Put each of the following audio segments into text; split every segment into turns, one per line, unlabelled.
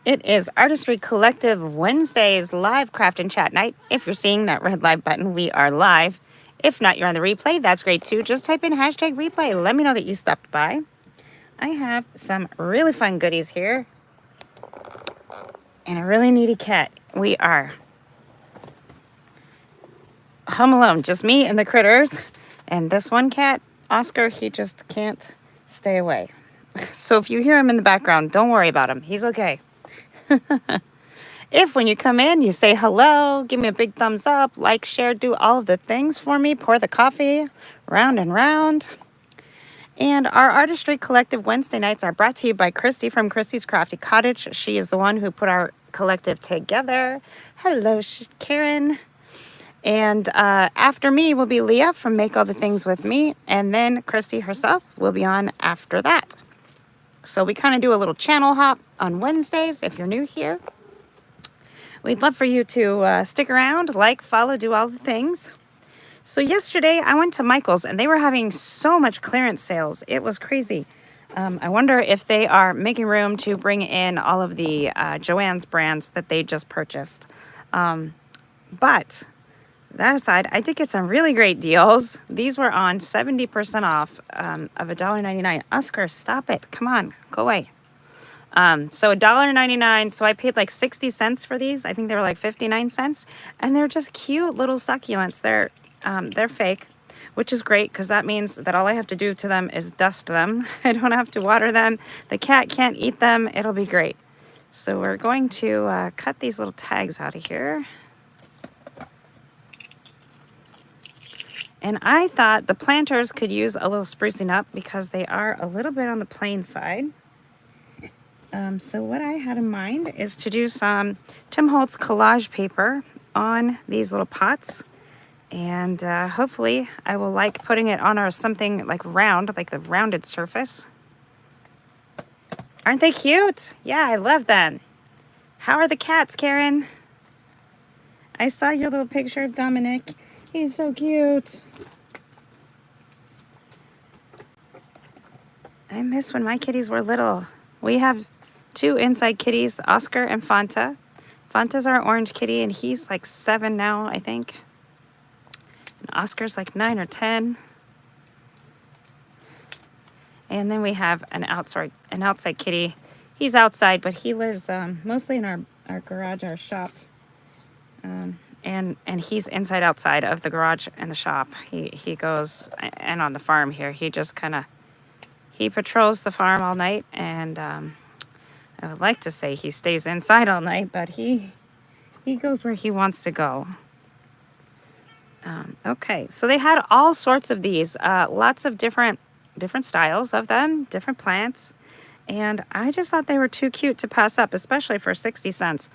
It is Artistry Collective Wednesdays live craft and chat night. If you're seeing that red live button, we are live. If not, you're on the replay. That's great too. Just type in hashtag replay. Let me know that you stopped by. I have some really fun goodies here and a really needy cat. We are home alone, just me and the critters. And this one cat, Oscar, he just can't stay away. So if you hear him in the background, don't worry about him. He's okay. If when you come in, you say hello, give me a big thumbs up, like, share, do all of the things for me, pour the coffee round and round. And our Artistry Collective Wednesday nights are brought to you by Christy from Christy's Crafty Cottage. She is the one who put our collective together. Hello, Karen. And after me will be Leah from Make All the Things With Me. And then Christy herself will be on after that. So we kind of do a little channel hop on Wednesdays if you're new here. We'd love for you to stick around, like, follow, do all the things. So yesterday I went to Michael's and they were having so much clearance sales. It was crazy. I wonder if they are making room to bring in all of the Joann's brands that they just purchased. But that aside, I did get some really great deals. These were on 70% off of $1.99. Oscar, stop it. Come on, go away. So $1.99. So I paid like 60 cents for these. I think they were like 59 cents. And they're just cute little succulents. They're fake, which is great because that means that all I have to do to them is dust them. I don't have to water them. The cat can't eat them. It'll be great. So we're going to cut these little tags out of here. And I thought the planters could use a little sprucing up because they are a little bit on the plain side. So what I had in mind is to do some Tim Holtz collage paper on these little pots. And hopefully I will like putting it on something like round, like the rounded surface. Aren't they cute? Yeah, I love them. How are the cats, Karen? I saw your little picture of Dominic. He's so cute. I miss when my kitties were little. We have two inside kitties, Oscar and Fanta. Fanta's our orange kitty, and he's like 7 now, I think. And Oscar's like 9 or 10. And then we have an outside kitty. He's outside, but he lives mostly in our garage, our shop. And he's inside outside of the garage and the shop. He goes, and on the farm here, he just kind of, he patrols the farm all night. And I would like to say he stays inside all night, but he goes where he wants to go. Okay, so they had all sorts of these, lots of different styles of them, different plants. And I just thought they were too cute to pass up, especially for 60 cents.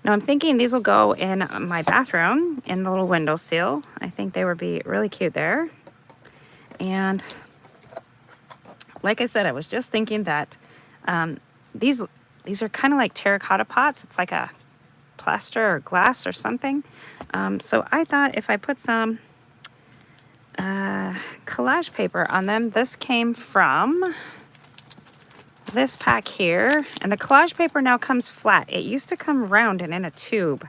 Now I'm thinking these will go in my bathroom in the little windowsill. I think they would be really cute there. And like I said, I was just thinking that these are kind of like terracotta pots. It's like a plaster or glass or something. So I thought if I put some collage paper on them, this came from this pack here, and the collage paper now comes flat. It used to come round and in a tube.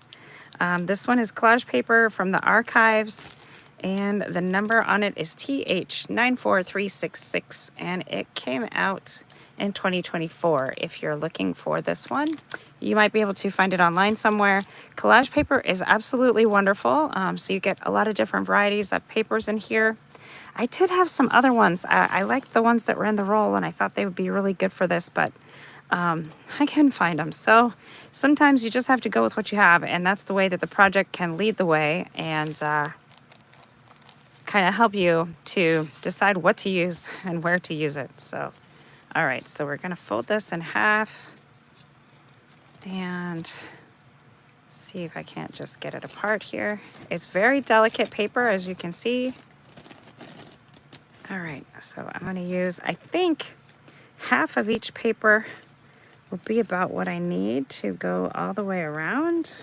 This one is collage paper from the archives, and the number on it is TH94366, and it came out in 2024. If you're looking for this one, you might be able to find it online somewhere. Collage paper is absolutely wonderful. So you get a lot of different varieties of papers in here. I did have some other ones. I liked the ones that were in the roll, and I thought they would be really good for this, but I couldn't find them. So sometimes you just have to go with what you have, and that's the way that the project can lead the way and kind of help you to decide what to use and where to use it. So, all right, so we're going to fold this in half and see if I can't just get it apart here. It's very delicate paper, as you can see. All right, so I'm going to use, I think, half of each paper will be about what I need to go all the way around.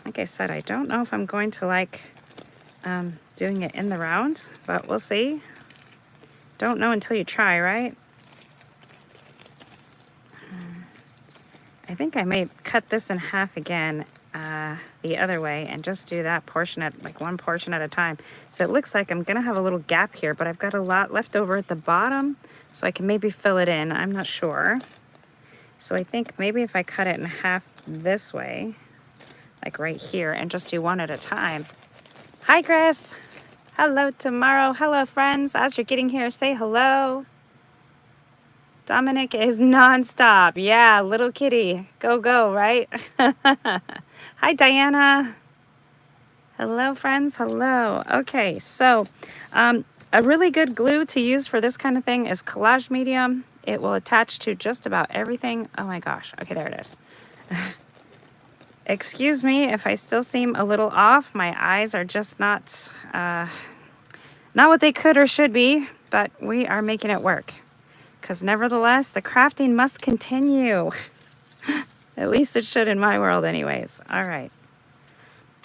Like I said, I don't know if I'm going to like doing it in the round, but we'll see. Don't know until you try, right? I think I may cut this in half again the other way and just do that portion at like one portion at a time. So it looks like I'm gonna have a little gap here, but I've got a lot left over at the bottom, so I can maybe fill it in. I'm not sure. So I think maybe if I cut it in half this way, like right here, and just do one at a time. Hi, Chris. Hello, tomorrow. Hello, friends. As you're getting here, say hello. Dominic is nonstop. Yeah, little kitty. Go, go, right? Hi, Diana. Hello, friends. Hello. Okay, so a really good glue to use for this kind of thing is collage medium. It will attach to just about everything. Oh my gosh. Okay, there it is. Excuse me if I still seem a little off. My eyes are just not what they could or should be, but we are making it work. Because nevertheless, the crafting must continue. At least it should in my world anyways. All right.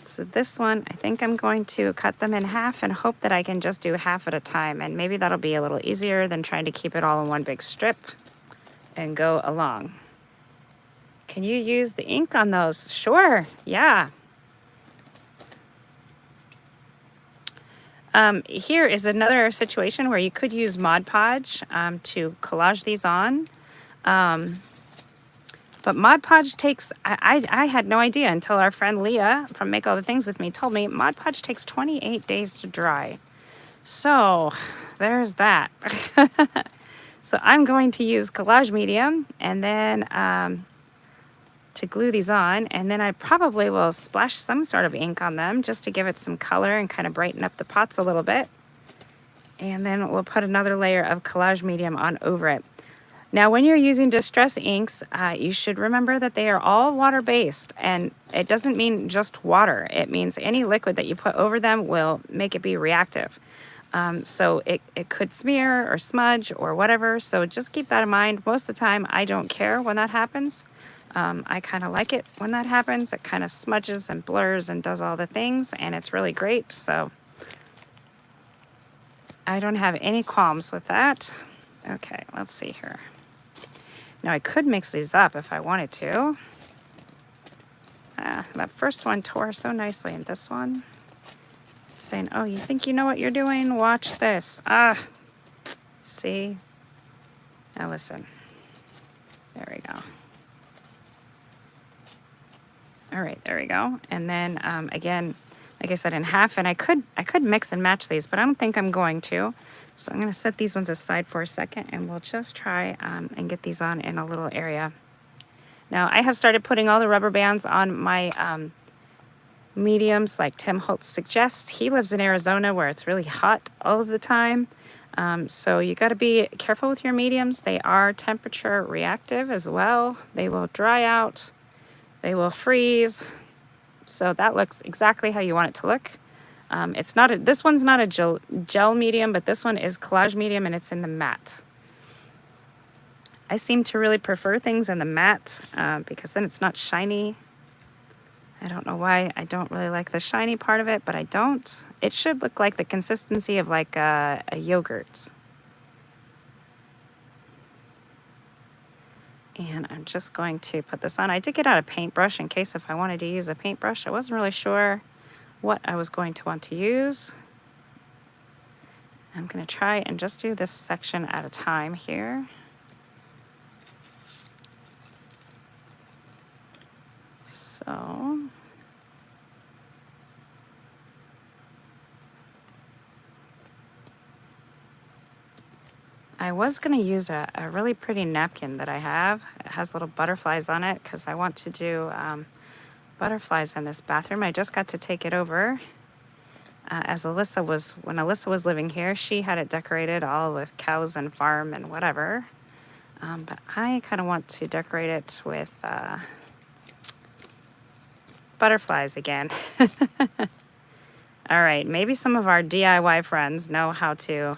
So this one, I think I'm going to cut them in half and hope that I can just do half at a time. And maybe that'll be a little easier than trying to keep it all in one big strip and go along. Can you use the ink on those? Sure, yeah. Here is another situation where you could use Mod Podge to collage these on. But Mod Podge takes, I had no idea until our friend Leah from Make All the Things With Me told me Mod Podge takes 28 days to dry. So there's that. So I'm going to use collage medium and then to glue these on, and then I probably will splash some sort of ink on them just to give it some color and kind of brighten up the pots a little bit. And then we'll put another layer of collage medium on over it. Now, when you're using distress inks, you should remember that they are all water-based, and it doesn't mean just water. It means any liquid that you put over them will make it be reactive. So it could smear or smudge or whatever, so just keep that in mind. Most of the time, I don't care when that happens. I kind of like it when that happens. It kind of smudges and blurs and does all the things, and it's really great. So I don't have any qualms with that. Okay, let's see here. Now I could mix these up if I wanted to. That first one tore so nicely, and this one saying, oh, you think you know what you're doing? Watch this. See? Now listen. There we go. All right, there we go. And then again, like I said, in half, and I could mix and match these, but I don't think I'm going to. So I'm going to set these ones aside for a second, and we'll just try and get these on in a little area. Now, I have started putting all the rubber bands on my mediums like Tim Holtz suggests. He lives in Arizona where it's really hot all of the time. So you got to be careful with your mediums. They are temperature reactive as well. They will dry out. They will freeze. So that looks exactly how you want it to look. It's not this one's not a gel medium, but this one is collage medium, and it's in the matte. I seem to really prefer things in the matte because then it's not shiny. I don't know why I don't really like the shiny part of it, but I don't. It should look like the consistency of like a yogurt. And I'm just going to put this on. I did get out a paintbrush in case if I wanted to use a paintbrush. I wasn't really sure what I was going to want to use. I'm going to try and just do this section at a time here. So I was going to use a really pretty napkin that I have. It has little butterflies on it because I want to do butterflies in this bathroom. I just got to take it over as when Alyssa was living here. She had it decorated all with cows and farm and whatever. But I kind of want to decorate it with butterflies again. All right, maybe some of our DIY friends know how to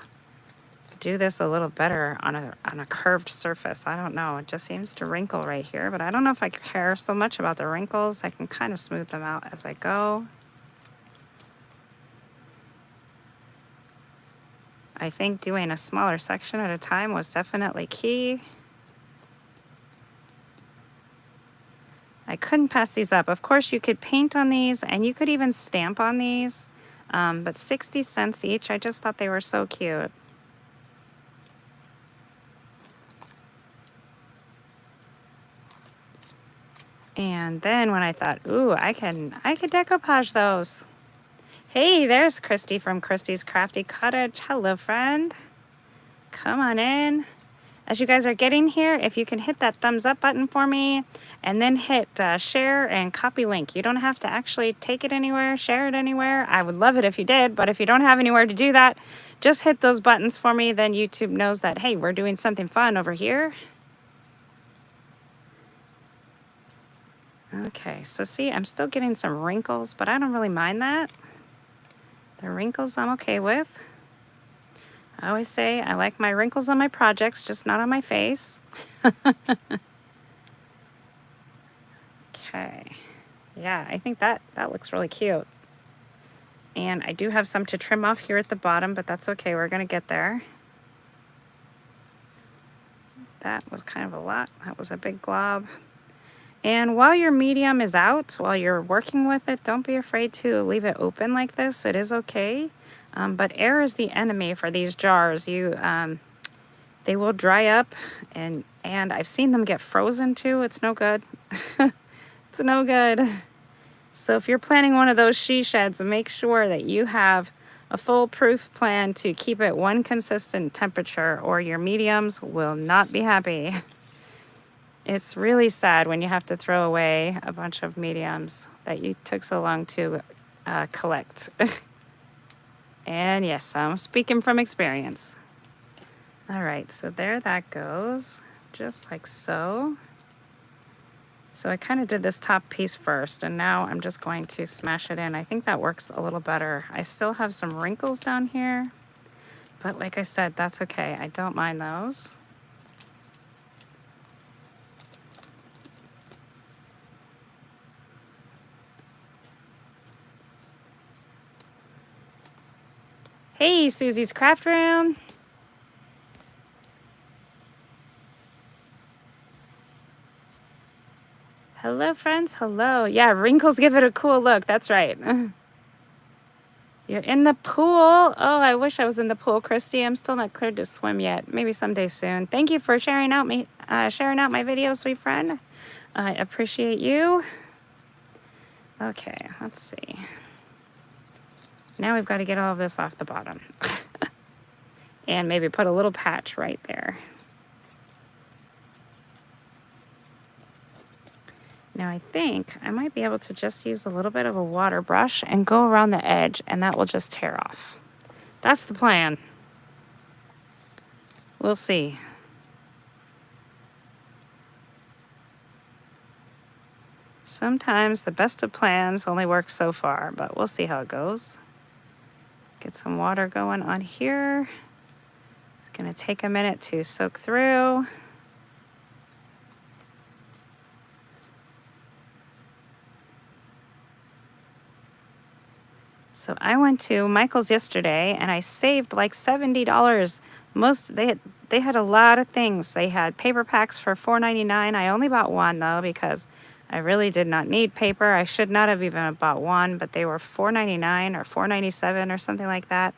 do this a little better on a curved surface. I don't know. It just seems to wrinkle right here, but I don't know if I care so much about the wrinkles. I can kind of smooth them out as I go. I think doing a smaller section at a time was definitely key. I couldn't pass these up. Of course, you could paint on these, and you could even stamp on these, but 60 cents each. I just thought they were so cute. And then when I thought, ooh, I could decoupage those. Hey, there's Christy from Christy's Crafty Cottage. Hello, friend. Come on in. As you guys are getting here, if you can hit that thumbs up button for me, and then hit share and copy link. You don't have to actually take it anywhere, share it anywhere. I would love it if you did, but if you don't have anywhere to do that, just hit those buttons for me. Then YouTube knows that, hey, we're doing something fun over here. Okay, so see, I'm still getting some wrinkles, but I don't really mind that. The wrinkles I'm okay with. I always say I like my wrinkles on my projects, just not on my face. Okay. Yeah, I think that looks really cute. And I do have some to trim off here at the bottom, but that's okay. We're going to get there. That was kind of a lot. That was a big glob. And while your medium is out, while you're working with it, don't be afraid to leave it open like this. It is okay. But air is the enemy for these jars. They will dry up, and I've seen them get frozen too. It's no good. It's no good. So if you're planning one of those she sheds, make sure that you have a foolproof plan to keep it one consistent temperature, or your mediums will not be happy. It's really sad when you have to throw away a bunch of mediums that you took so long to collect. And yes, I'm speaking from experience. All right, so there that goes, just like so. So I kind of did this top piece first, and now I'm just going to smash it in. I think that works a little better. I still have some wrinkles down here, but like I said, that's okay. I don't mind those. Hey, Susie's Craft Room. Hello, friends. Hello. Yeah, wrinkles give it a cool look. That's right. You're in the pool. Oh, I wish I was in the pool, Christy. I'm still not cleared to swim yet. Maybe someday soon. Thank you for sharing out my video, sweet friend. I appreciate you. Okay, let's see. Now we've got to get all of this off the bottom. And maybe put a little patch right there. Now I think I might be able to just use a little bit of a water brush and go around the edge, and that will just tear off. That's the plan. We'll see. Sometimes the best of plans only work so far, but we'll see how it goes. Get some water going on here. It's gonna take a minute to soak through. So I went to Michael's yesterday and I saved like $70. They had a lot of things. They had paper packs for $4.99. I only bought one though because I really did not need paper. I should not have even bought one, but they were $4.99 or $4.97 or something like that.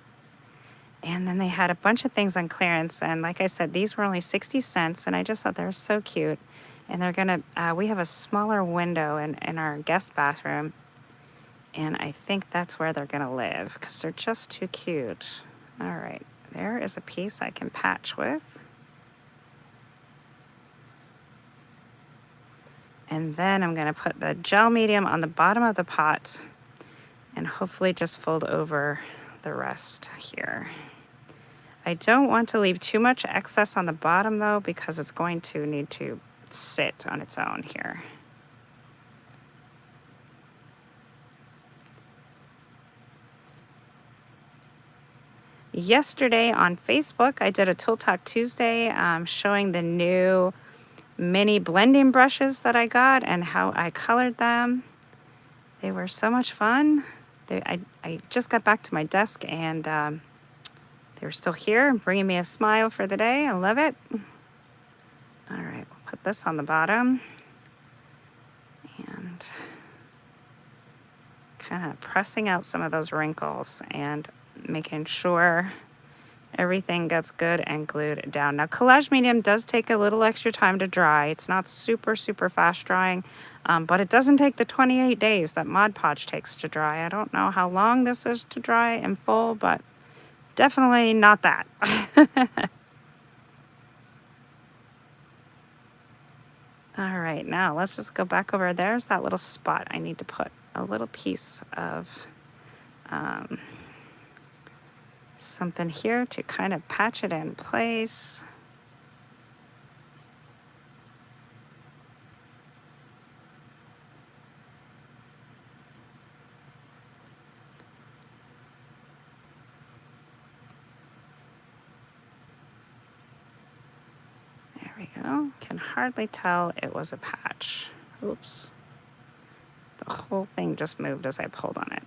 And then they had a bunch of things on clearance. And like I said, these were only 60 cents. And I just thought they were so cute. And they're gonna, we have a smaller window in our guest bathroom. And I think that's where they're gonna live because they're just too cute. All right, there is a piece I can patch with. And then I'm gonna put the gel medium on the bottom of the pot and hopefully just fold over the rest here. I don't want to leave too much excess on the bottom though, because it's going to need to sit on its own here. Yesterday on Facebook, I did a Tool Talk Tuesday showing the new mini blending brushes that I got and how I colored them. They were so much fun. I just got back to my desk and they were still here, bringing me a smile for the day. I love it. All right, we'll put this on the bottom. kind of pressing out some of those wrinkles and making sure everything gets good and glued down. Now, collage medium does take a little extra time to dry. It's not super, super fast drying, but it doesn't take the 28 days that Mod Podge takes to dry. I don't know how long this is to dry in full, but definitely not that. All right, now let's just go back over. There's that little spot. I need to put a little piece of something here to kind of patch it in place. There we go. Can hardly tell it was a patch. Oops. The whole thing just moved as I pulled on it.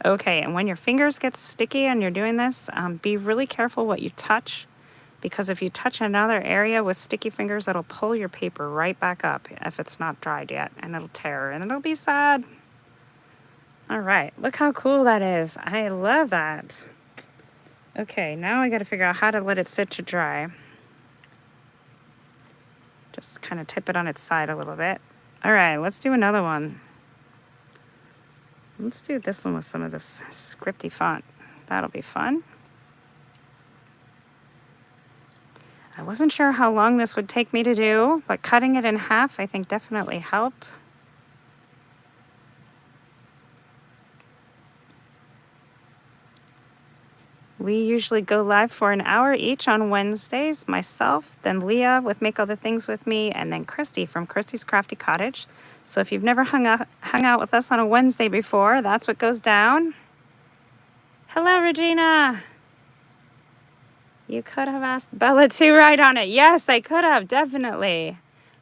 Okay, and when your fingers get sticky and you're doing this, be really careful what you touch, because if you touch another area with sticky fingers, it'll pull your paper right back up if it's not dried yet, and it'll tear, and it'll be sad. All right, look how cool that is. I love that. Okay, now I gotta figure out how to let it sit to dry. Just kind of tip it on its side a little bit. All right, let's do another one. Let's do this one with some of this scripty font. That'll be fun. I wasn't sure how long this would take me to do, but cutting it in half I think definitely helped. We usually go live for an hour each on Wednesdays. Myself, then Leah with Make Other Things With Me, and then Christy from Christy's Crafty Cottage. So if you've never hung out with us on a Wednesday before, that's what goes down. Hello, Regina. You could have asked Bella to write on it. Yes, I could have, definitely.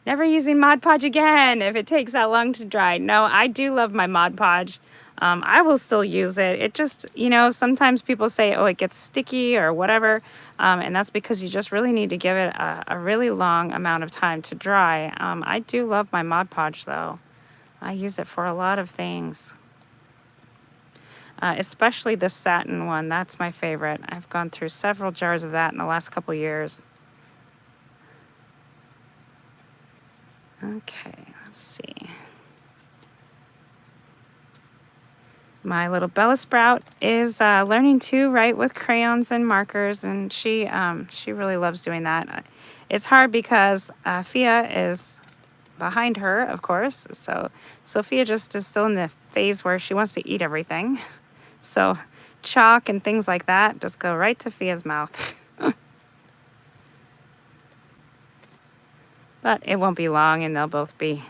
Never using Mod Podge again if it takes that long to dry. No, I do love my Mod Podge. I will still use it. It just, you know, sometimes people say, oh, it gets sticky or whatever. And that's because you just really need to give it a really long amount of time to dry. I do love my Mod Podge, though. I use it for a lot of things. Especially the satin one. That's my favorite. I've gone through several jars of that in the last couple years. Okay, let's see. My little Bella Sprout is learning to write with crayons and markers, and she really loves doing that. It's hard because Fia is behind her, of course, so Sophia just is still in the phase where she wants to eat everything. So chalk and things like that just go right to Fia's mouth. But it won't be long, and they'll both be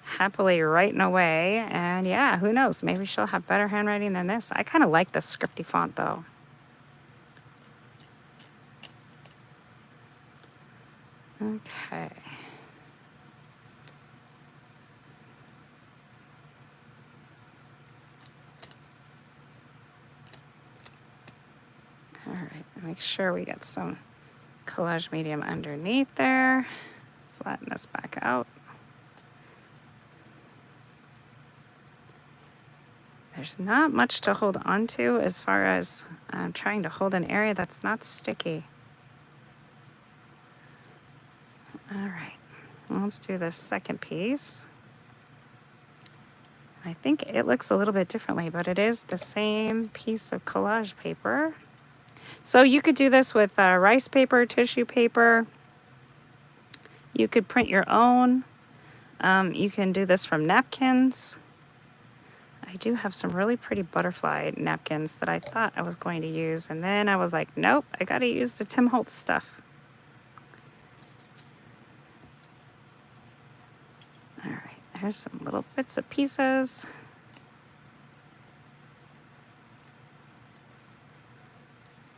happily writing away. And yeah, who knows? Maybe she'll have better handwriting than this. I kind of like the scripty font, though. Okay. All right, make sure we get some collage medium underneath there. Flatten this back out. There's not much to hold on to as far as trying to hold an area that's not sticky. All right, let's do this second piece. I think it looks a little bit differently, but it is the same piece of collage paper. So you could do this with rice paper, tissue paper. You could print your own. You can do this from napkins. I do have some really pretty butterfly napkins that I thought I was going to use, and then I was like, nope, I gotta use the Tim Holtz stuff. All right, there's some little bits of pieces.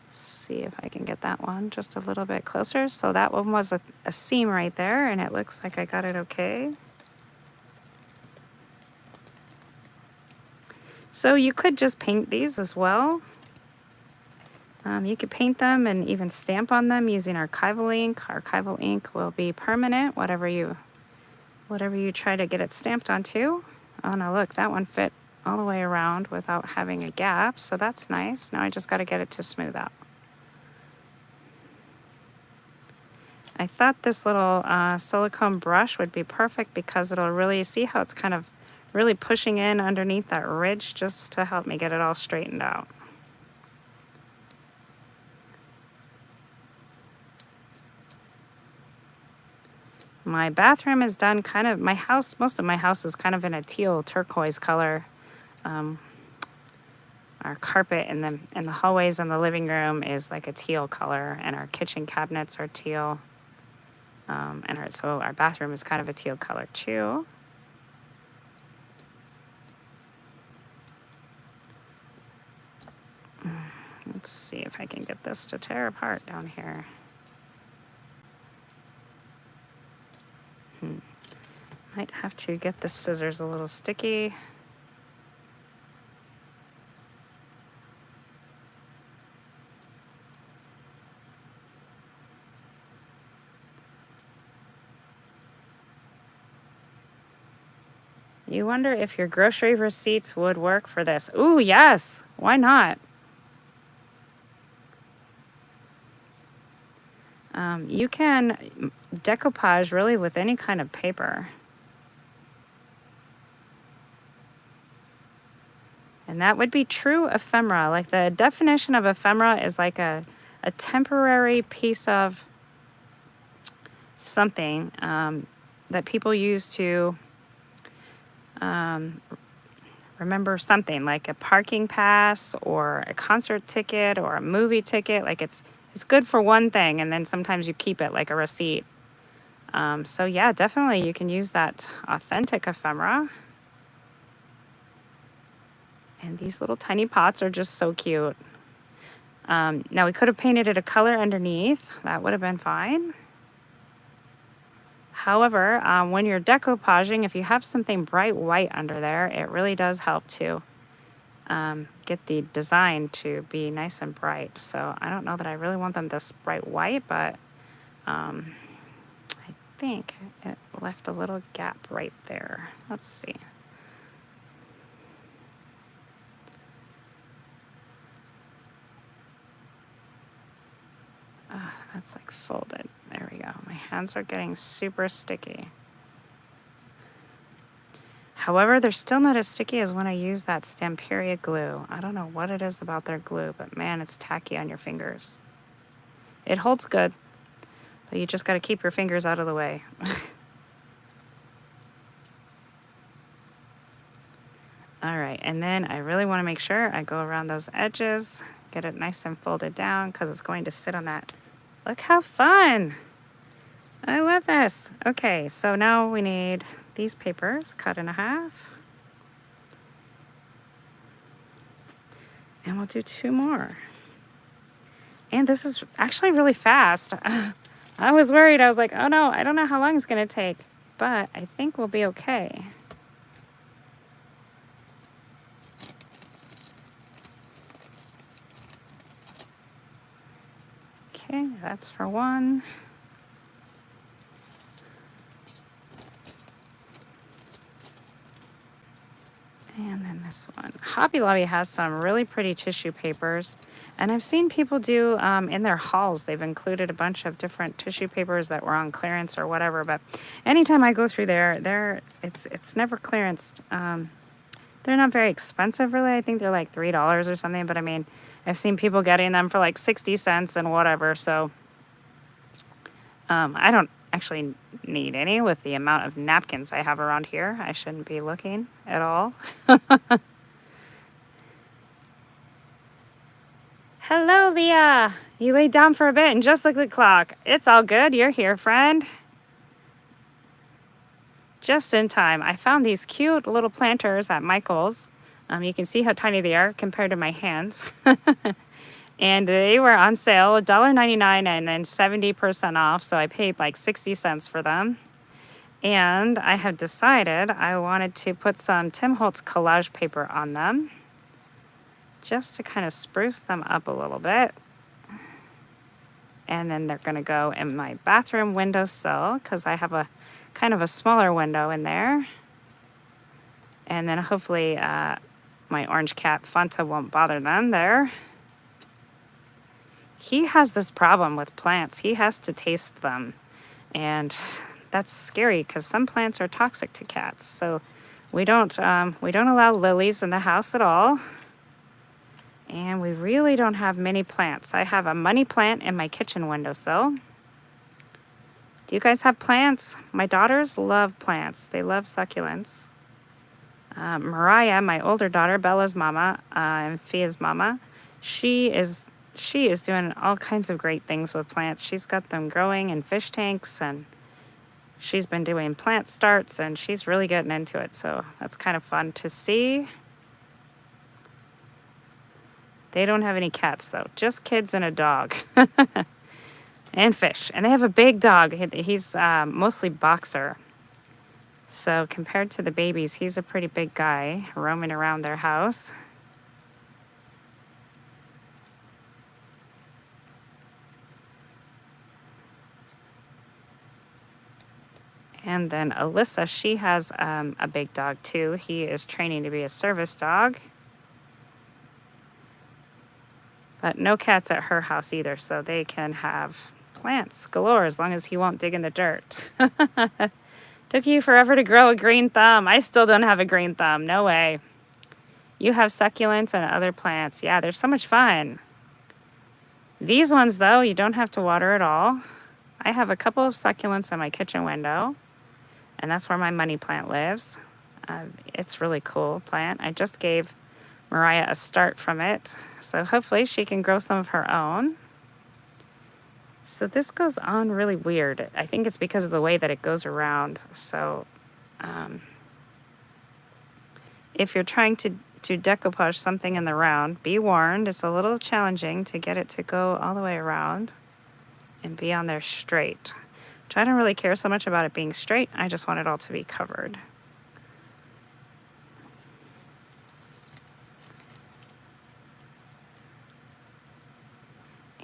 See if I can get that one just a little bit closer. So that one was a seam right there, and it looks like I got it okay. So you could just paint these as well. You could paint them and even stamp on them using archival ink. Archival ink will be permanent, whatever you try to get it stamped onto. Oh, now look, that one fit all the way around without having a gap, so that's nice. Now I just got to get it to smooth out. I thought this little silicone brush would be perfect because it'll really, see how it's kind of really pushing in underneath that ridge just to help me get it all straightened out. My bathroom is done kind of, my house, most of my house is kind of in a teal turquoise color. Our carpet in the hallways in the living room is like a teal color, and our kitchen cabinets are teal. So our bathroom is kind of a teal color too. Let's see if I can get this to tear apart down here. Might have to get the scissors a little sticky. You wonder if your grocery receipts would work for this. Ooh, yes. Why not? You can decoupage really with any kind of paper. And that would be true ephemera. Like the definition of ephemera is like a temporary piece of something that people use to remember something, like a parking pass or a concert ticket or a movie ticket. Like it's good for one thing, and then sometimes you keep it like a receipt. So yeah, definitely you can use that authentic ephemera. And these little tiny pots are just so cute. Now we could have painted it a color underneath. That would have been fine. However, when you're decoupaging, if you have something bright white under there, it really does help to get the design to be nice and bright. So I don't know that I really want them this bright white, but I think it left a little gap right there. Let's see. That's like folded. There we go. My hands are getting super sticky. However, they're still not as sticky as when I use that Stamperia glue. I don't know what it is about their glue, but man, it's tacky on your fingers. It holds good, but you just got to keep your fingers out of the way. All right, and then I really want to make sure I go around those edges, get it nice and folded down because it's going to sit on that. Look how fun. I love this. Okay, so now we need these papers cut in half. And we'll do 2 more. And this is actually really fast. I was worried. I was like, oh no, I don't know how long it's going to take. But I think we'll be okay. Okay, that's for one. And then this one. Hobby Lobby has some really pretty tissue papers. And I've seen people do in their hauls, they've included a bunch of different tissue papers that were on clearance or whatever. But anytime I go through there, it's never clearanced. They're not very expensive, really. I think they're like $3 or something. But I mean, I've seen people getting them for like 60 cents and whatever. So I don't actually need any with the amount of napkins I have around here. I shouldn't be looking at all. Hello, Leah. You laid down for a bit and just looked at the clock. It's all good. You're here, friend. Just in time. I found these cute little planters at Michael's. You can see how tiny they are compared to my hands. And they were on sale, $1.99 and then 70% off. So I paid like 60 cents for them. And I have decided I wanted to put some Tim Holtz collage paper on them, just to kind of spruce them up a little bit. And then they're going to go in my bathroom windowsill because I have a kind of a smaller window in there. And then hopefully my orange cat Fanta won't bother them there. He has this problem with plants. He has to taste them. And that's scary because some plants are toxic to cats. So we don't allow lilies in the house at all. And we really don't have many plants. I have a money plant in my kitchen windowsill. Do you guys have plants? My daughters love plants. They love succulents. Mariah, my older daughter, Bella's mama, and Fia's mama, she is doing all kinds of great things with plants. She's got them growing in fish tanks, and she's been doing plant starts, and she's really getting into it. So that's kind of fun to see. They don't have any cats, though. Just kids and a dog. And fish. And they have a big dog. He's mostly boxer. So compared to the babies, he's a pretty big guy roaming around their house. And then Alyssa, she has a big dog too. He is training to be a service dog. But no cats at her house either, so they can have plants galore as long as he won't dig in the dirt. Took you forever to grow a green thumb. I still don't have a green thumb. No way. You have succulents and other plants. Yeah, they're so much fun. These ones, though, you don't have to water at all. I have a couple of succulents in my kitchen window, and that's where my money plant lives. It's really cool plant. I just gave Mariah a start from it, so hopefully she can grow some of her own. So this goes on really weird. I think it's because of the way that it goes around. So if you're trying to decoupage something in the round, be warned, it's a little challenging to get it to go all the way around and be on there straight. Which I don't really care so much about it being straight. I just want it all to be covered.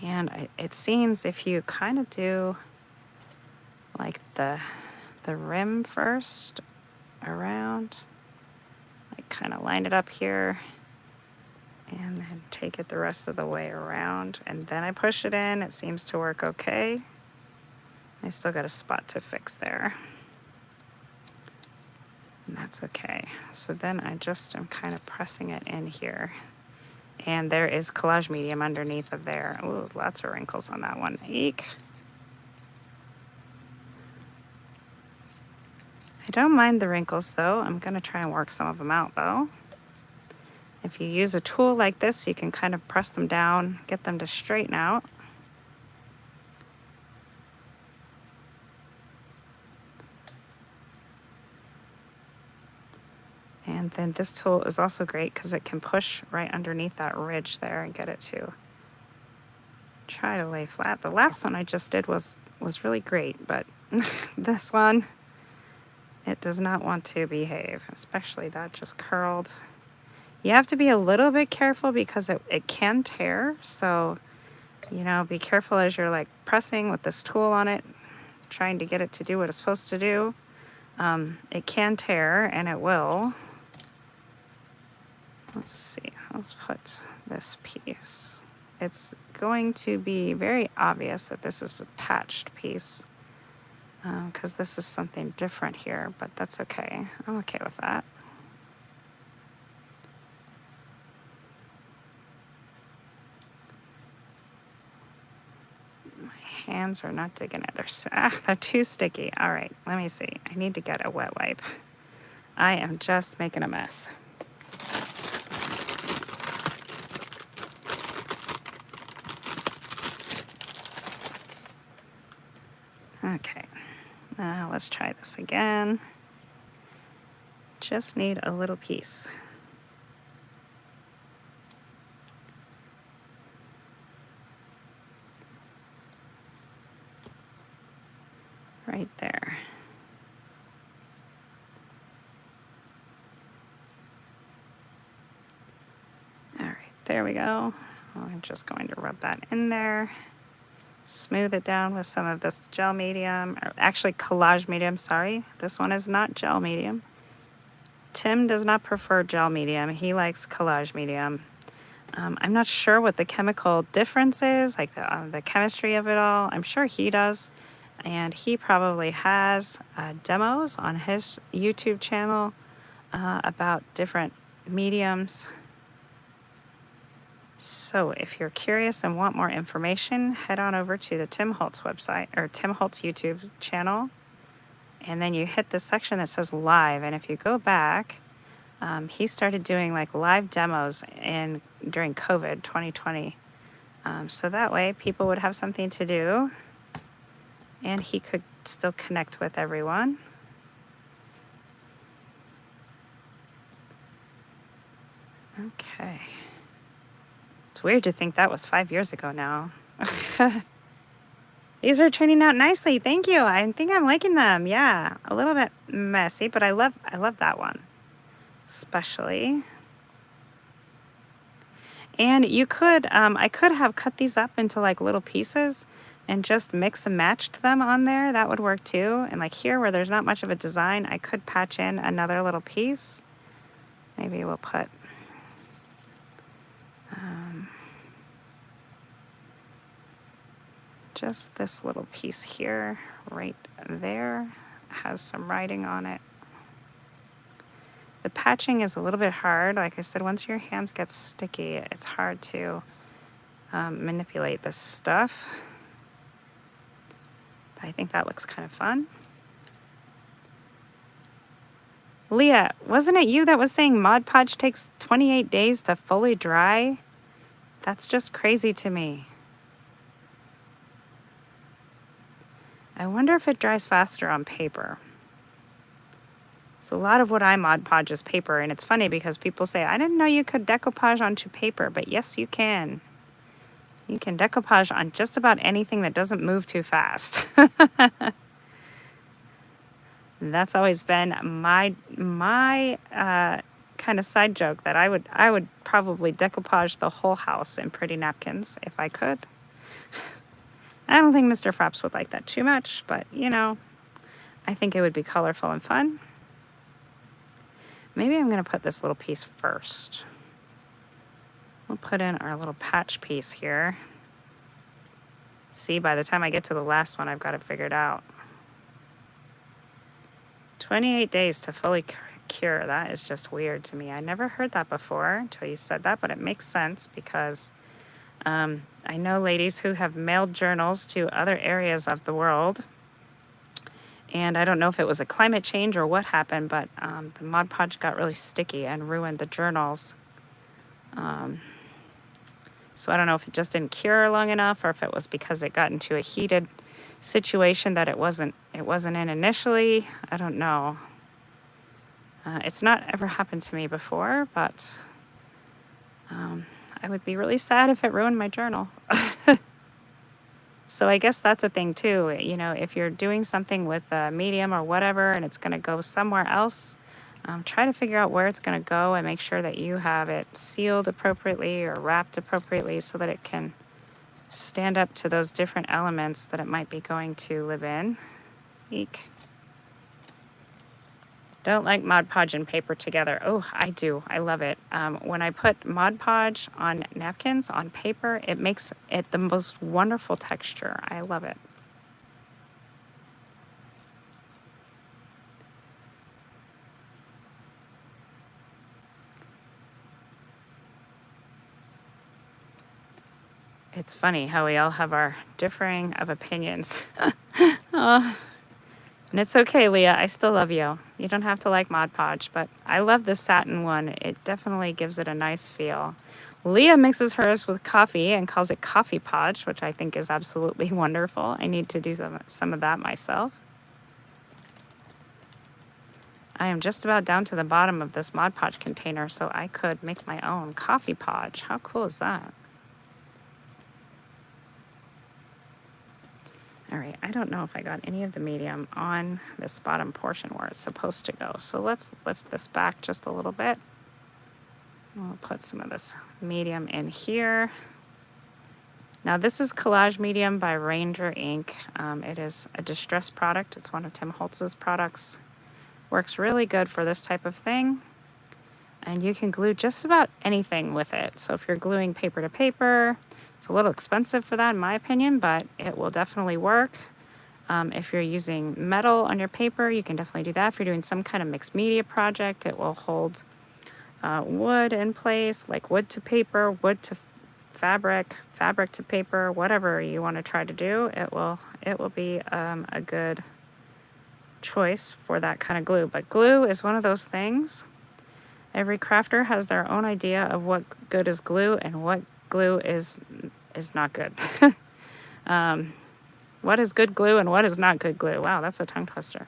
And it seems if you kind of do like the rim first around, like kind of line it up here and then take it the rest of the way around, and then I push it in, it seems to work okay. I still got a spot to fix there. And that's okay. So then I just am kind of pressing it in here. And there is collage medium underneath of there. Ooh, lots of wrinkles on that one. Eek. I don't mind the wrinkles, though. I'm going to try and work some of them out, though. If you use a tool like this, you can kind of press them down, get them to straighten out. And then this tool is also great because it can push right underneath that ridge there and get it to try to lay flat. The last one I just did was really great, but this one, it does not want to behave, especially that just curled. You have to be a little bit careful because it can tear. So, you know, be careful as you're like pressing with this tool on it, trying to get it to do what it's supposed to do. It can tear, and it will. Let's see, let's put this piece. It's going to be very obvious that this is a patched piece because this is something different here, but that's okay. I'm okay with that. My hands are not digging it. They're too sticky. All right, let me see. I need to get a wet wipe. I am just making a mess. Okay, now let's try this again. Just need a little piece. Right there. All right, there we go. I'm just going to rub that in there. Smooth it down with some of this gel medium, or actually collage medium, sorry. This one is not gel medium. Tim does not prefer gel medium. He likes collage medium. I'm not sure what the chemical difference is, like the chemistry of it all. I'm sure he does. And he probably has demos on his YouTube channel about different mediums. So if you're curious and want more information, head on over to the Tim Holtz website or Tim Holtz YouTube channel. And then you hit the section that says live. And if you go back, he started doing like live demos during COVID 2020. So that way people would have something to do and he could still connect with everyone. Okay. It's weird to think that was 5 years ago now. These are turning out nicely. Thank you. I think I'm liking them. Yeah, a little bit messy, but I love that one especially. And you could, I could have cut these up into like little pieces and just mix and matched them on there. That would work too. And like here where there's not much of a design, I could patch in another little piece. Maybe we'll put just this little piece here, right there, has some writing on it. The patching is a little bit hard. Like I said, once your hands get sticky, it's hard to manipulate this stuff. But I think that looks kind of fun. Leah, wasn't it you that was saying Mod Podge takes 28 days to fully dry? That's just crazy to me. I wonder if it dries faster on paper. So a lot of what I Mod Podge is paper, and it's funny because people say, I didn't know you could decoupage onto paper, but yes, you can. You can decoupage on just about anything that doesn't move too fast. That's always been my kind of side joke, that I would probably decoupage the whole house in pretty napkins if I could. I don't think Mr. Frapps would like that too much, but you know, I think it would be colorful and fun. Maybe I'm going to put this little piece first. We'll put in our little patch piece here. See, by the time I get to the last one, I've got it figured out. 28 days to fully cure. That is just weird to me. I never heard that before until you said that, but it makes sense because I know ladies who have mailed journals to other areas of the world. And I don't know if it was a climate change or what happened, but the Mod Podge got really sticky and ruined the journals. So I don't know if it just didn't cure long enough, or if it was because it got into a heated situation that it wasn't in initially. I don't know. It's not ever happened to me before, but I would be really sad if it ruined my journal. So I guess that's a thing too. You know, if you're doing something with a medium or whatever and it's going to go somewhere else, try to figure out where it's going to go and make sure that you have it sealed appropriately or wrapped appropriately so that it can stand up to those different elements that it might be going to live in. Eek. Don't like Mod Podge and paper together. Oh, I do. I love it. When I put Mod Podge on napkins, on paper, it makes it the most wonderful texture. I love it. It's funny how we all have our differing of opinions. And it's okay, Leah. I still love you. You don't have to like Mod Podge, but I love the satin one. It definitely gives it a nice feel. Leah mixes hers with coffee and calls it Coffee Podge, which I think is absolutely wonderful. I need to do some of that myself. I am just about down to the bottom of this Mod Podge container, so I could make my own Coffee Podge. How cool is that? All right, I don't know if I got any of the medium on this bottom portion where it's supposed to go. So let's lift this back just a little bit. We'll put some of this medium in here. Now this is Collage Medium by Ranger Ink. It is a distress product. It's one of Tim Holtz's products. Works really good for this type of thing. And you can glue just about anything with it. So if you're gluing paper to paper, it's a little expensive for that in my opinion, but it will definitely work. If you're using metal on your paper, you can definitely do that. If you're doing some kind of mixed media project, it will hold wood in place, like wood to paper, wood to fabric, fabric to paper, whatever you want to try to do. It will be a good choice for that kind of glue. But glue is one of those things. Every crafter has their own idea of what good is glue and what glue is not good. What is good glue and what is not good glue? Wow, that's a tongue twister.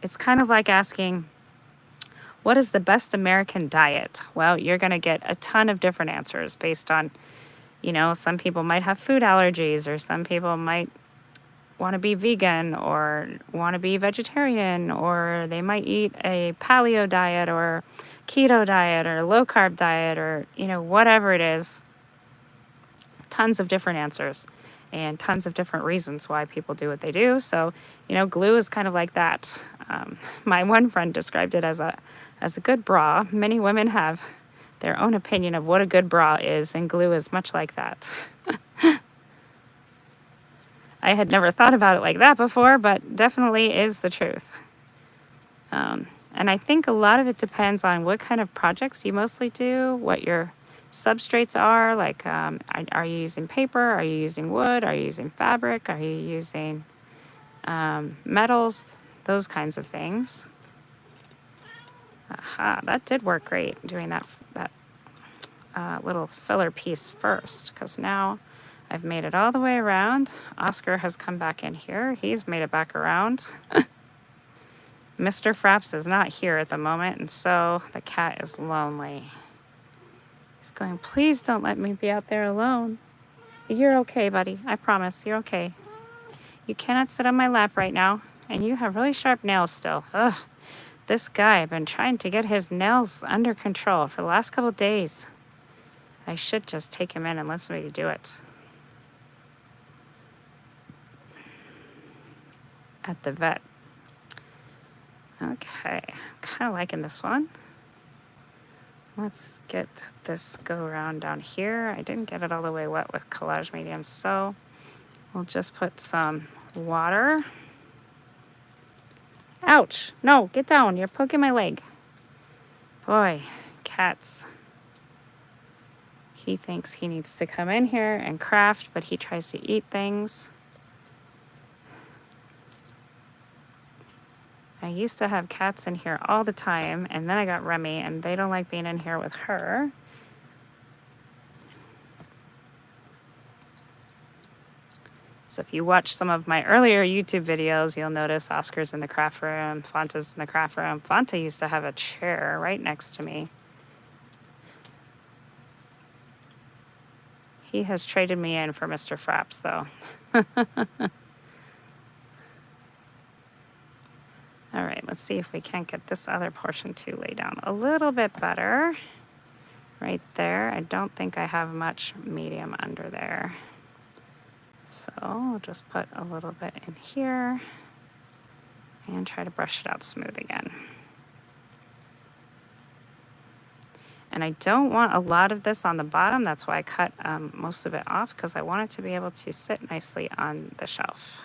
It's kind of like asking, what is the best American diet? Well, you're going to get a ton of different answers based on, some people might have food allergies, or some people might want to be vegan or want to be vegetarian, or they might eat a paleo diet or keto diet or low carb diet, or, whatever it is. Tons of different answers and tons of different reasons why people do what they do. So, glue is kind of like that. My one friend described it as a good bra. Many women have their own opinion of what a good bra is, and glue is much like that. I had never thought about it like that before, but definitely is the truth. And I think a lot of it depends on what kind of projects you mostly do, what your substrates are. Like, are you using paper? Are you using wood? Are you using fabric? Are you using metals? Those kinds of things. Aha, that did work great, doing that little filler piece first, because now I've made it all the way around. Oscar has come back in here. He's made it back around. Mr. Frapps is not here at the moment, and so the cat is lonely. He's going, please don't let me be out there alone. You're okay, buddy. I promise. You're okay. You cannot sit on my lap right now, and you have really sharp nails still. Ugh. This guy, I've been trying to get his nails under control for the last couple of days. I should just take him in and let somebody do it. At the vet. Okay, I'm kind of liking this one. Let's get this go around down here. I didn't get it all the way wet with collage medium, so we'll just put some water. Ouch! No, get down. You're poking my leg. Boy, cats. He thinks he needs to come in here and craft, but he tries to eat things. I used to have cats in here all the time, and then I got Remy, and they don't like being in here with her. So if you watch some of my earlier YouTube videos, you'll notice Oscar's in the craft room, Fanta's in the craft room. Fanta used to have a chair right next to me. He has traded me in for Mr. Frapps, though. All right, let's see if we can't get this other portion to lay down a little bit better. Right there. I don't think I have much medium under there. So I'll just put a little bit in here and try to brush it out smooth again. And I don't want a lot of this on the bottom. That's why I cut most of it off, because I want it to be able to sit nicely on the shelf.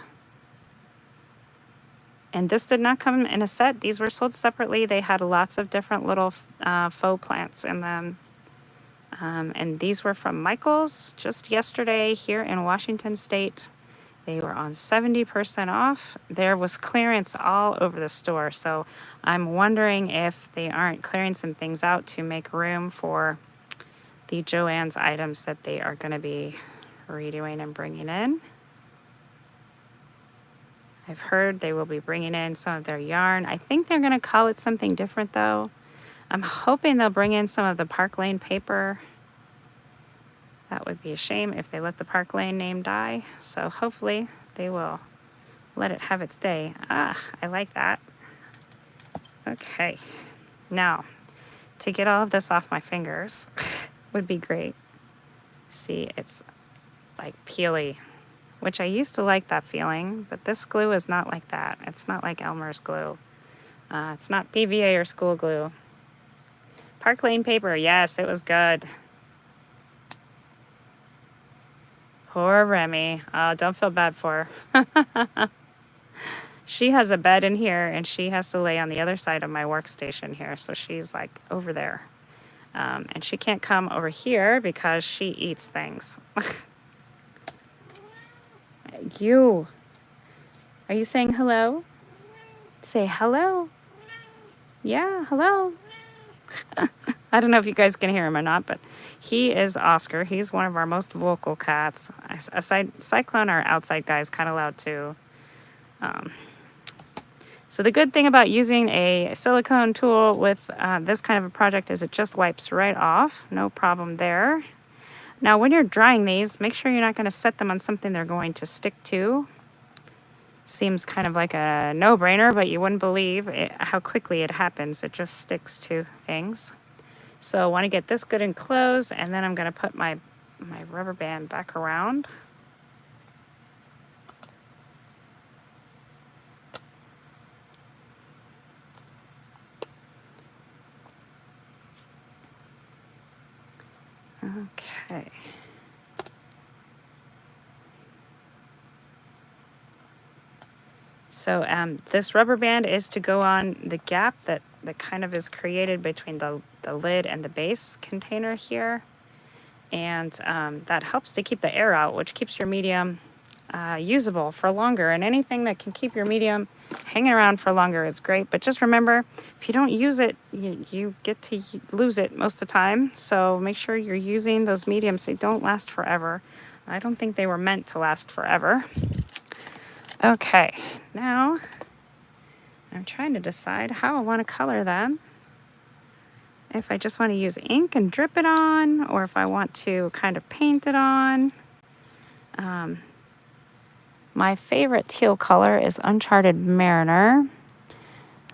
And this did not come in a set. These were sold separately. They had lots of different little faux plants in them. And these were from Michael's just yesterday here in Washington State. They were on 70% off. There was clearance all over the store. So I'm wondering if they aren't clearing some things out to make room for the Joann's items that they are going to be redoing and bringing in. I've heard they will be bringing in some of their yarn. I think they're going to call it something different, though. I'm hoping they'll bring in some of the Park Lane paper. That would be a shame if they let the Park Lane name die. So hopefully they will let it have its day. Ah, I like that. Okay. Now, to get all of this off my fingers would be great. See, it's like peely which I used to like that feeling, but this glue is not like that. It's not like Elmer's glue. It's not PVA or school glue. Park Lane paper, yes, it was good. Poor Remy. Oh, don't feel bad for her. She has a bed in here, and she has to lay on the other side of my workstation here, so she's like over there. And she can't come over here because she eats things. You. Are you saying hello? Say hello. Yeah, hello. I don't know if you guys can hear him or not, but he is Oscar. He's one of our most vocal cats. Aside, Cyclone, our outside guy, is kind of loud too. So the good thing about using a silicone tool with this kind of a project is it just wipes right off. No problem there. Now, when you're drying these, make sure you're not going to set them on something they're going to stick to. Seems kind of like a no-brainer, but you wouldn't believe how quickly it happens. It just sticks to things. So I want to get this good and closed, and then I'm going to put my rubber band back around. Okay. So this rubber band is to go on the gap that kind of is created between the lid and the base container here. And that helps to keep the air out, which keeps your medium usable for longer. And anything that can keep your medium hanging around for longer is great. But just remember, if you don't use it, you get to lose it most of the time. So make sure you're using those mediums. They don't last forever. I don't think they were meant to last forever. Okay, now I'm trying to decide how I want to color them. If I just want to use ink and drip it on, or if I want to kind of paint it on. My favorite teal color is Uncharted Mariner.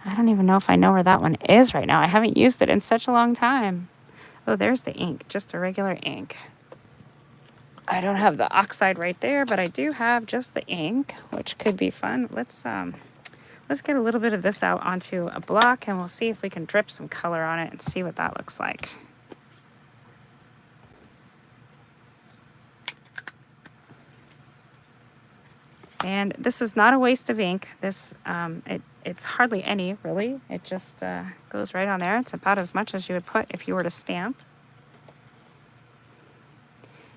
I don't even know if I know where that one is right now. I haven't used it in such a long time. Oh, there's the ink, just a regular ink. I don't have the oxide right there, but I do have just the ink, which could be fun. Let's get a little bit of this out onto a block, and we'll see if we can drip some color on it and see what that looks like. And this is not a waste of ink. This it's hardly any, really. It just goes right on there. It's about as much as you would put if you were to stamp.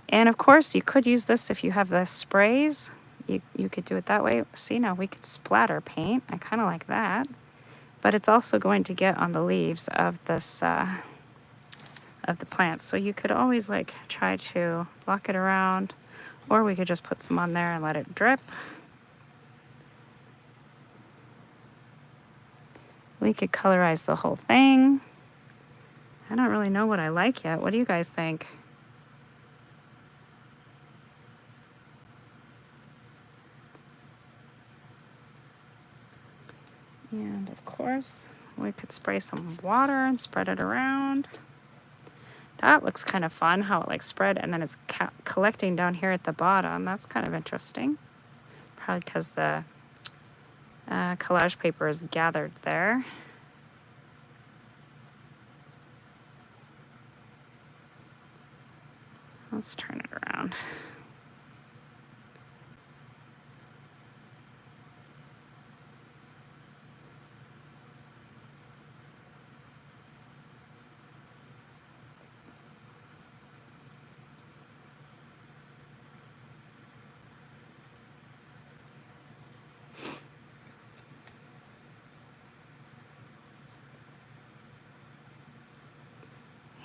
And of course, you could use this if you have the sprays. You could do it that way. See, now we could splatter paint. I kind of like that. But it's also going to get on the leaves of this of the plants. So you could always like try to block it around, or we could just put some on there and let it drip. We could colorize the whole thing. I don't really know what I like yet. What do you guys think? And of course, we could spray some water and spread it around. That looks kind of fun, how it like spread and then it's collecting down here at the bottom. That's kind of interesting. Probably because the collage paper is gathered there. Let's turn it around.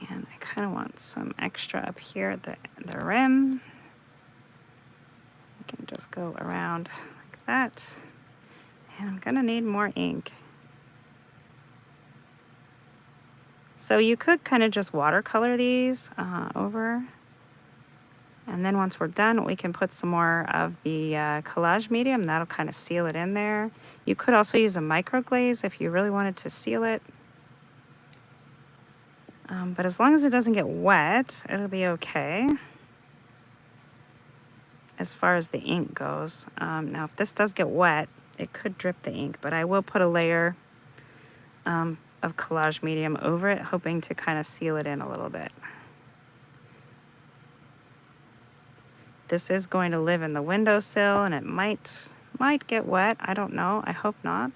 And I kind of want some extra up here at the rim. We can just go around like that. And I'm gonna need more ink. So you could kind of just watercolor these over. And then once we're done, we can put some more of the collage medium. That'll kind of seal it in there. You could also use a microglaze if you really wanted to seal it. But as long as it doesn't get wet, it'll be okay. as far as the ink goes. Now, if this does get wet, it could drip the ink, but I will put a layer of collage medium over it, hoping to kind of seal it in a little bit. This is going to live in the windowsill, and it might get wet. I don't know. I hope not.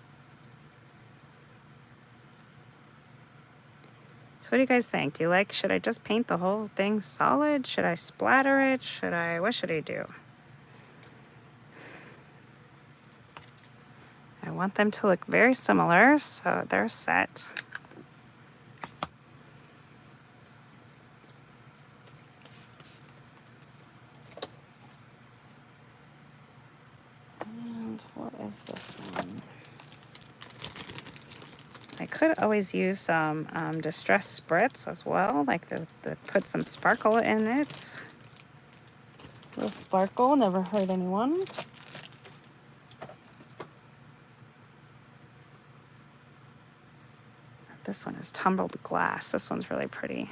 So what do you guys think? Do you like, should I just paint the whole thing solid? Should I splatter it? What should I do? I want them to look very similar, so they're set. And what is this one? I could always use some distress spritz as well, like the put some sparkle in it. A little sparkle, never hurt anyone. This one is tumbled glass. This one's really pretty.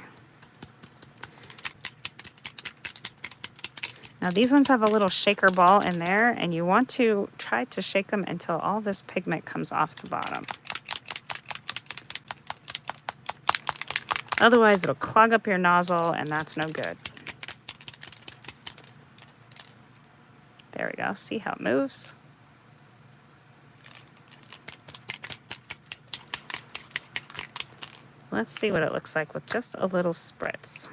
Now these ones have a little shaker ball in there, and you want to try to shake them until all this pigment comes off the bottom. Otherwise it'll clog up your nozzle, and that's no good. There we go. See how it moves? Let's see what it looks like with just a little spritz.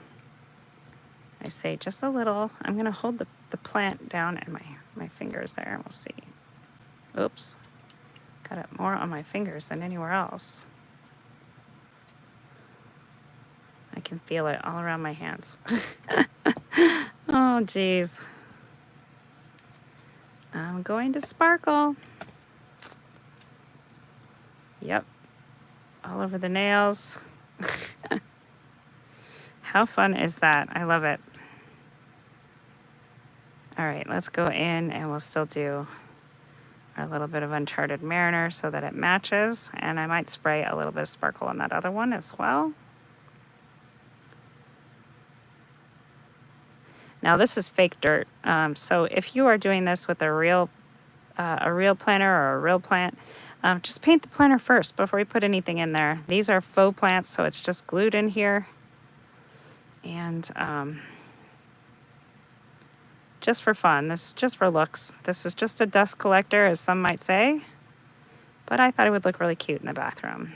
I say just a little. I'm going to hold the plant down in my fingers there, and we'll see. Oops. Got it more on my fingers than anywhere else. I can feel it all around my hands. Oh, geez. I'm going to sparkle. Yep. All over the nails. How fun is that? I love it. All right, let's go in, and we'll still do our little bit of Uncharted Mariner so that it matches. And I might spray a little bit of sparkle on that other one as well. Now this is fake dirt. So if you are doing this with a real planter or a real plant, just paint the planter first before you put anything in there. These are faux plants, so it's just glued in here. And just for fun, this is just for looks. This is just a dust collector, as some might say. But I thought it would look really cute in the bathroom.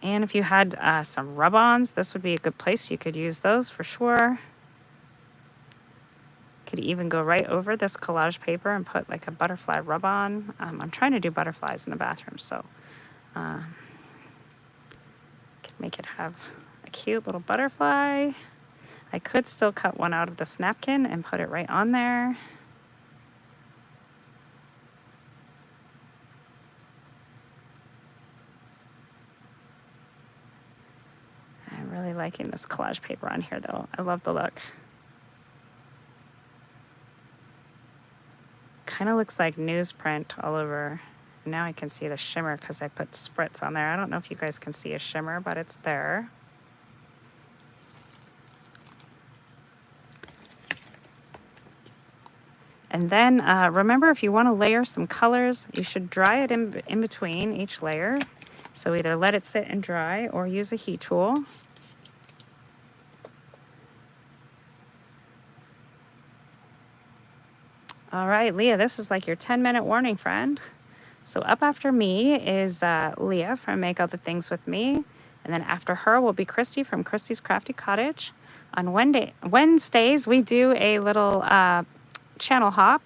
And if you had some rub-ons, this would be a good place. You could use those for sure. Could even go right over this collage paper and put like a butterfly rub-on. I'm trying to do butterflies in the bathroom, so could make it have a cute little butterfly. I could still cut one out of this napkin and put it right on there. Really liking this collage paper on here though. I love the look. Kind of looks like newsprint all over. Now I can see the shimmer because I put spritz on there. I don't know if you guys can see a shimmer, but it's there. And then remember, if you want to layer some colors, you should dry it in between each layer. So either let it sit and dry or use a heat tool. All right, Leah, this is like your 10-minute warning, friend. So up after me is Leah from Make All the Things With Me. And then after her will be Christy from Christy's Crafty Cottage. On Wednesdays, we do a little channel hop.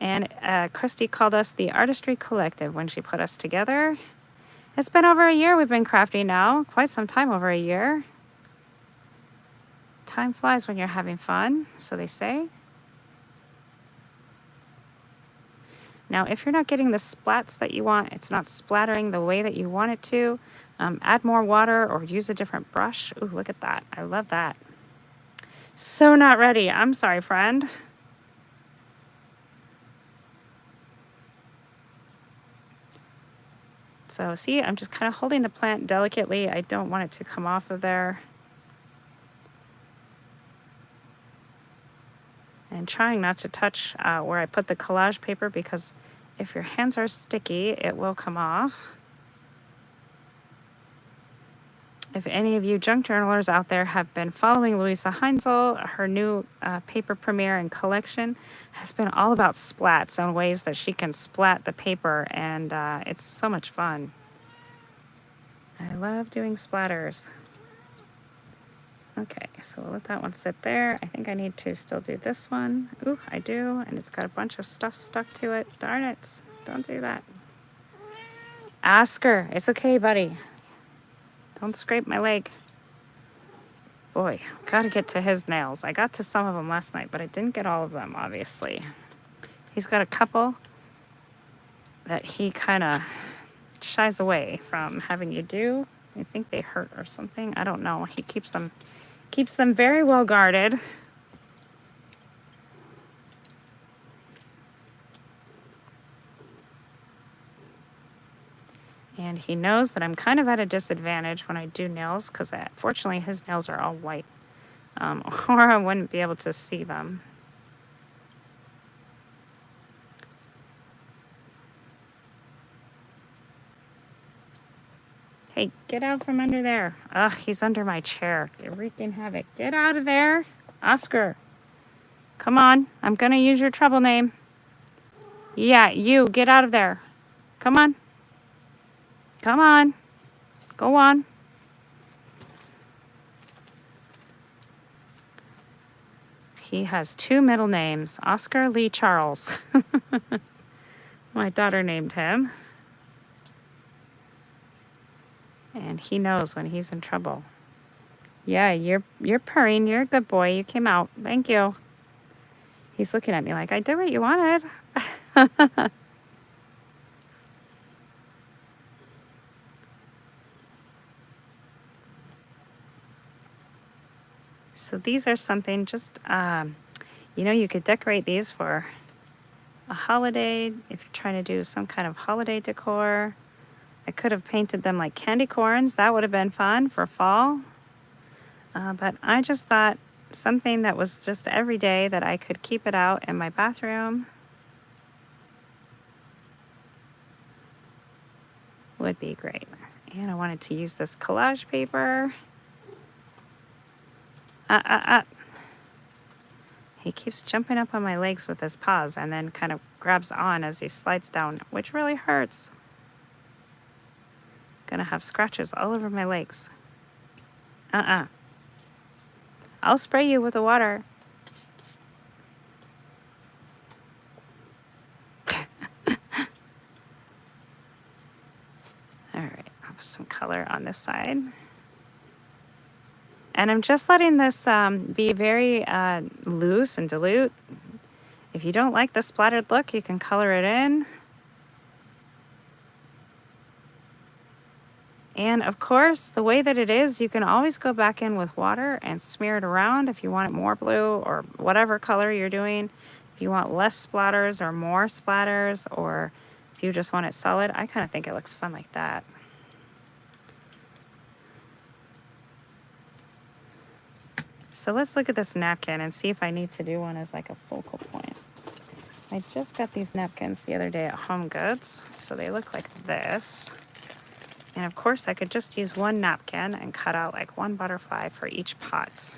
And Christy called us the Artistry Collective when she put us together. It's been over a year we've been crafting now. Quite some time, over a year. Time flies when you're having fun, so they say. Now, if you're not getting the splats that you want, it's not splattering the way that you want it to, add more water or use a different brush. Ooh, look at that. I love that. So not ready. I'm sorry, friend. So see, I'm just kind of holding the plant delicately. I don't want it to come off of there. And trying not to touch where I put the collage paper, because if your hands are sticky, it will come off. If any of you junk journalers out there have been following Louisa Heinzel, her new paper premiere and collection has been all about splats and ways that she can splat the paper, and it's so much fun. I love doing splatters. Okay, so we'll let that one sit there. I think I need to still do this one. Ooh, I do, and it's got a bunch of stuff stuck to it. Darn it, don't do that. Oscar, it's okay, buddy. Don't scrape my leg. Boy, gotta get to his nails. I got to some of them last night, but I didn't get all of them, obviously. He's got a couple that he kind of shies away from having you do. I think they hurt or something. I don't know. He keeps them very well guarded. And he knows that I'm kind of at a disadvantage when I do nails, because fortunately his nails are all white, or I wouldn't be able to see them. Hey, get out from under there. Ugh, he's under my chair. You're wreaking havoc. Get out of there. Oscar. Come on. I'm going to use your trouble name. Yeah, you. Get out of there. Come on. Come on. Go on. He has 2 middle names. Oscar Lee Charles. My daughter named him. And he knows when he's in trouble. Yeah, you're purring. You're a good boy. You came out. Thank you. He's looking at me like, I did what you wanted. So these are something just, you could decorate these for a holiday if you're trying to do some kind of holiday decor. I could have painted them like candy corns. That would have been fun for fall. But I just thought something that was just every day that I could keep it out in my bathroom would be great. And I wanted to use this collage paper. He keeps jumping up on my legs with his paws and then kind of grabs on as he slides down, which really hurts. Gonna have scratches all over my legs. I'll spray you with the water. All right, I'll put some color on this side. And I'm just letting this be very loose and dilute. If you don't like the splattered look, you can color it in. And of course, the way that it is, you can always go back in with water and smear it around if you want it more blue or whatever color you're doing. If you want less splatters or more splatters, or if you just want it solid, I kind of think it looks fun like that. So let's look at this napkin and see if I need to do one as like a focal point. I just got these napkins the other day at Home Goods, so they look like this. And of course, I could just use one napkin and cut out like one butterfly for each pot.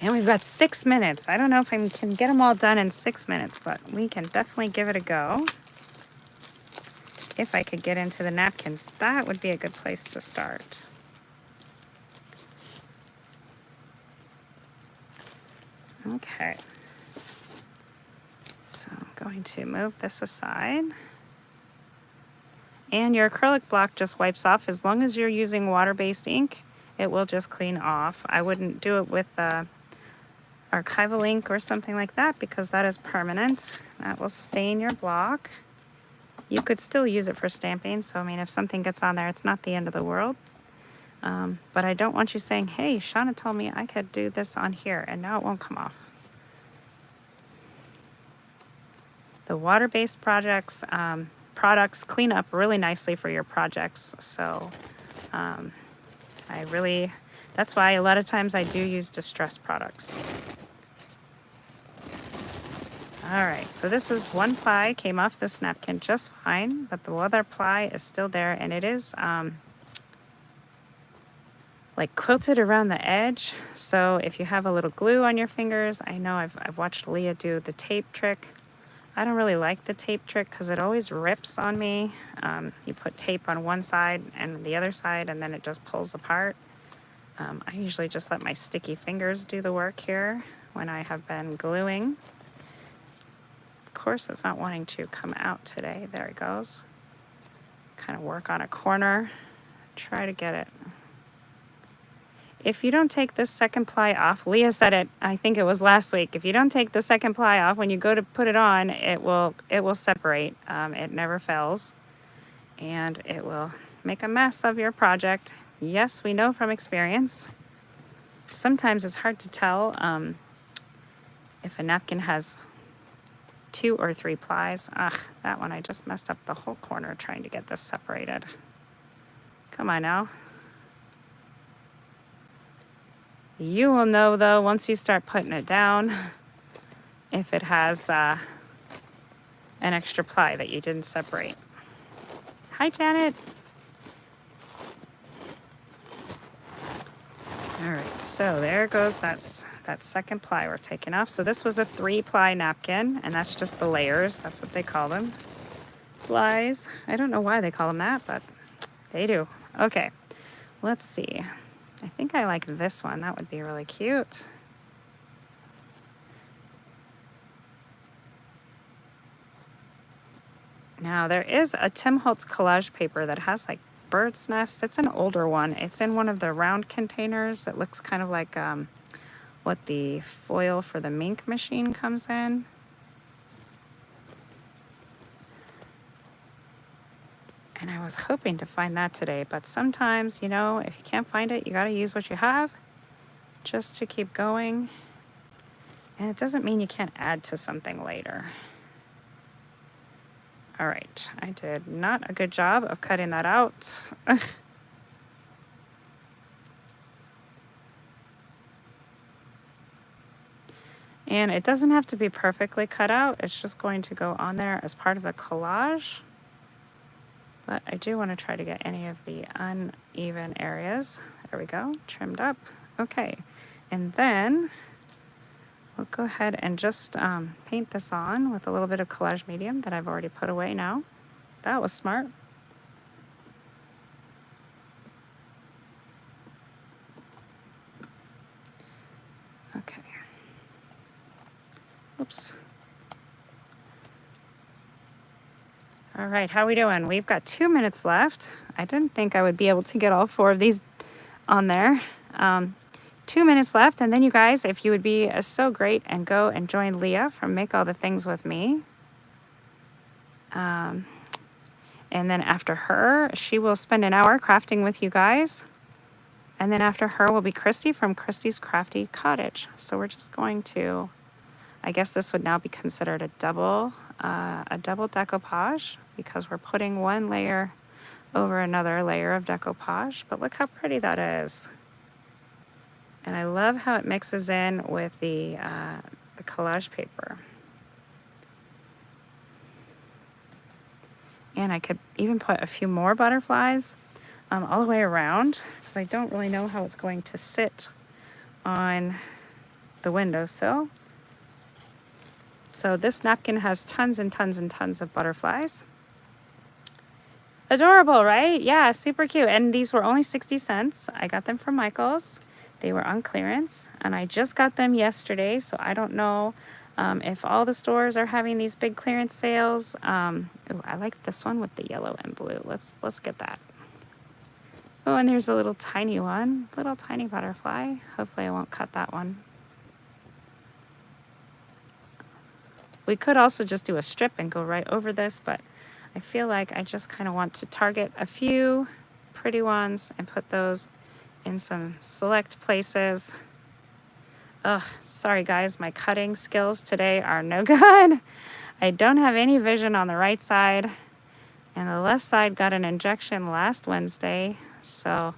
And we've got 6 minutes. I don't know if I can get them all done in 6 minutes, but we can definitely give it a go. If I could get into the napkins, that would be a good place to start. Okay. So I'm going to move this aside. And your acrylic block just wipes off. As long as you're using water-based ink, it will just clean off. I wouldn't do it with archival ink or something like that, because that is permanent. That will stain your block. You could still use it for stamping, so I mean, if something gets on there, it's not the end of the world. But I don't want you saying, hey, Shauna told me I could do this on here, and now it won't come off. The water-based products clean up really nicely for your projects. So that's why a lot of times I do use distressed products. All right, so this is one ply, came off this napkin just fine, but the other ply is still there, and it is like quilted around the edge. So if you have a little glue on your fingers, I know I've watched Leah do the tape trick. I don't really like the tape trick because it always rips on me. You put tape on one side and the other side, and then it just pulls apart. I usually just let my sticky fingers do the work here when I have been gluing. Of course, it's not wanting to come out today. There it goes. Kind of work on a corner. Try to get it. If you don't take this second ply off, Leah said it, I think it was last week. If you don't take the second ply off, when you go to put it on, it will separate. It never fails. And it will make a mess of your project. Yes, we know from experience. Sometimes it's hard to tell if a napkin has 2 or 3 plies. Ugh, that one I just messed up the whole corner trying to get this separated. Come on now. You will know though once you start putting it down if it has an extra ply that you didn't separate. Hi, Janet. All right, so there goes that second ply we're taking off. So this was a 3-ply napkin, and that's just the layers. That's what they call them. Plies. I don't know why they call them that, but they do. Okay, let's see. I think I like this one. That would be really cute. Now there is a Tim Holtz collage paper that has like bird's nests. It's an older one. It's in one of the round containers. It looks kind of like what the foil for the mink machine comes in. And I was hoping to find that today, but sometimes, you know, if you can't find it, you got to use what you have just to keep going. And it doesn't mean you can't add to something later. All right, I did not a good job of cutting that out. And it doesn't have to be perfectly cut out. It's just going to go on there as part of the collage. But I do want to try to get any of the uneven areas. There we go, trimmed up. Okay, and then we'll go ahead and just paint this on with a little bit of collage medium that I've already put away now. That was smart. Okay. Oops. All right, how are we doing? We've got 2 minutes left. I didn't think I would be able to get all 4 of these on there. 2 minutes left, and then you guys, if you would be so great and go and join Leah from Make All the Things with Me. And then after her, she will spend an hour crafting with you guys. And then after her will be Christy from Christy's Crafty Cottage. So we're just going to, I guess this would now be considered a double decoupage because we're putting one layer over another layer of decoupage. But look how pretty that is. And I love how it mixes in with the collage paper. And I could even put a few more butterflies all the way around because I don't really know how it's going to sit on the windowsill. So this napkin has tons and tons and tons of butterflies. Adorable, right? Yeah, super cute. And these were only 60 cents. I got them from Michael's. They were on clearance, and I just got them yesterday, so I don't know if all the stores are having these big clearance sales. Ooh, I like this one with the yellow and blue. Let's get that. Oh, and there's a little tiny one, little tiny butterfly. Hopefully I won't cut that one. We could also just do a strip and go right over this, but I feel like I just kind of want to target a few pretty ones and put those in some select places. Ugh, sorry guys, my cutting skills today are no good. I don't have any vision on the right side, and the left side got an injection last Wednesday. So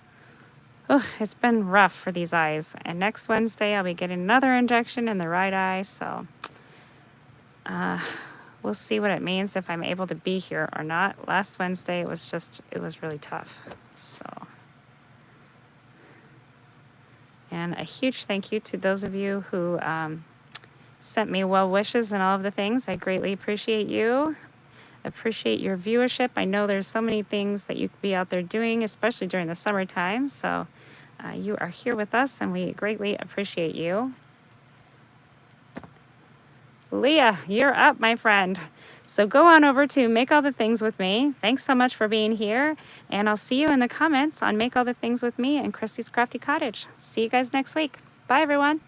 it's been rough for these eyes. And next Wednesday, I'll be getting another injection in the right eye. So we'll see what it means if I'm able to be here or not. Last Wednesday, it was really tough. So, and a huge thank you to those of you who sent me well wishes and all of the things. I greatly appreciate you. Appreciate your viewership. I know there's so many things that you could be out there doing, especially during the summertime. So you are here with us, and we greatly appreciate you. Leah, you're up, my friend. So go on over to Make All the Things with Me. Thanks so much for being here, and I'll see you in the comments on Make All the Things with Me and Christy's Crafty Cottage. See you guys next week. Bye, everyone.